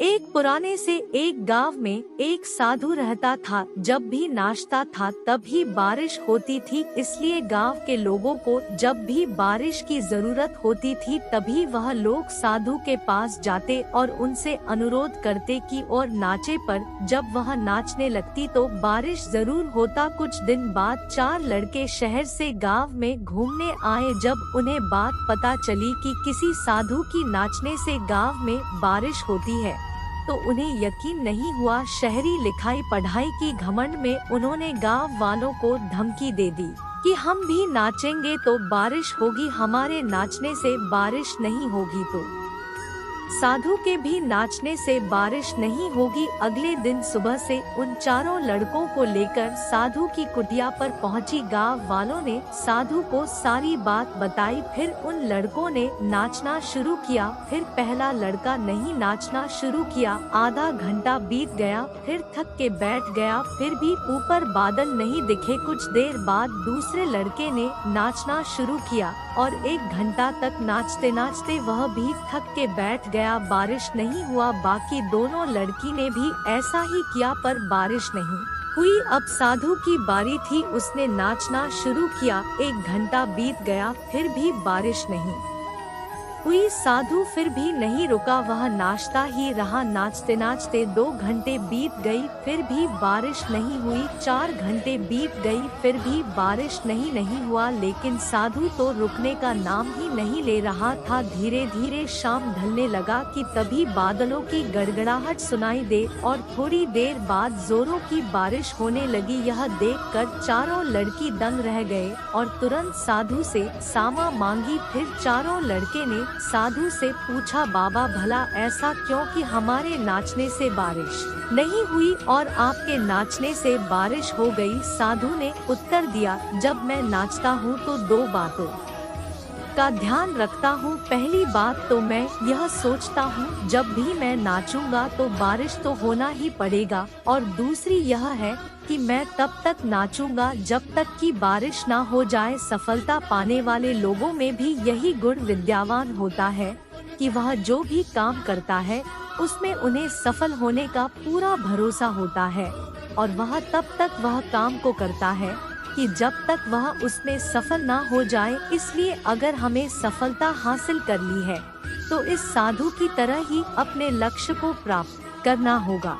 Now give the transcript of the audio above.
एक पुराने से एक गांव में एक साधु रहता था। जब भी नाचता था तभी बारिश होती थी, इसलिए गांव के लोगों को जब भी बारिश की जरूरत होती थी तभी वह लोग साधु के पास जाते और उनसे अनुरोध करते कि और नाचे। पर जब वह नाचने लगती तो बारिश जरूर होता। कुछ दिन बाद 4 लड़के शहर से गाँव में घूमने आए। जब उन्हें बात पता चली कि किसी साधु की नाचने से गाँव में बारिश होती है तो उन्हें यकीन नहीं हुआ। शहरी लिखाई पढ़ाई की घमंड में उन्होंने गांव वालों को धमकी दे दी कि हम भी नाचेंगे तो बारिश होगी, हमारे नाचने से बारिश नहीं होगी तो साधु के भी नाचने से बारिश नहीं होगी। अगले दिन सुबह से उन चारों लड़कों को लेकर साधु की कुटिया पर पहुंची। गांव वालों ने साधु को सारी बात बताई। फिर उन लड़कों ने नाचना शुरू किया। फिर पहला लड़का नहीं नाचना शुरू किया। आधा घंटा बीत गया, फिर थक के बैठ गया, फिर भी ऊपर बादल नहीं दिखे। कुछ देर बाद दूसरे लड़के ने नाचना शुरू किया और 1 घंटा तक नाचते नाचते वह भी थक के बैठ गया। बारिश नहीं हुआ। बाकी दोनों लड़की ने भी ऐसा ही किया पर बारिश नहीं हुई। अब साधु की बारी थी, उसने नाचना शुरू किया। 1 घंटा बीत गया, फिर भी बारिश नहीं हुई। साधु फिर भी नहीं रुका, वह नाचता ही रहा। नाचते नाचते 2 घंटे बीत गई, फिर भी बारिश नहीं हुई। 4 घंटे बीत गई, फिर भी बारिश नहीं हुआ। लेकिन साधु तो रुकने का नाम ही नहीं ले रहा था। धीरे धीरे शाम ढलने लगा कि तभी बादलों की गड़गड़ाहट सुनाई दे और थोड़ी देर बाद जोरों की बारिश होने लगी। यह देखकर चारों लड़की दंग रह गए और तुरंत साधु से क्षमा मांगी। फिर चारों लड़के ने साधु से पूछा, बाबा भला ऐसा क्यों कि हमारे नाचने से बारिश नहीं हुई और आपके नाचने से बारिश हो गई? साधु ने उत्तर दिया, जब मैं नाचता हूँ तो 2 बातों का ध्यान रखता हूँ। पहली बात तो मैं यह सोचता हूँ जब भी मैं नाचूंगा तो बारिश तो होना ही पड़ेगा, और दूसरी यह है कि मैं तब तक नाचूंगा जब तक कि बारिश ना हो जाए। सफलता पाने वाले लोगों में भी यही गुण विद्यावान होता है कि वह जो भी काम करता है उसमें उन्हें सफल होने का पूरा भरोसा होता है और वह तब तक वह काम को करता है कि जब तक वह उसमें सफल ना हो जाए। इसलिए अगर हमें सफलता हासिल कर ली है तो इस साधु की तरह ही अपने लक्ष्य को प्राप्त करना होगा।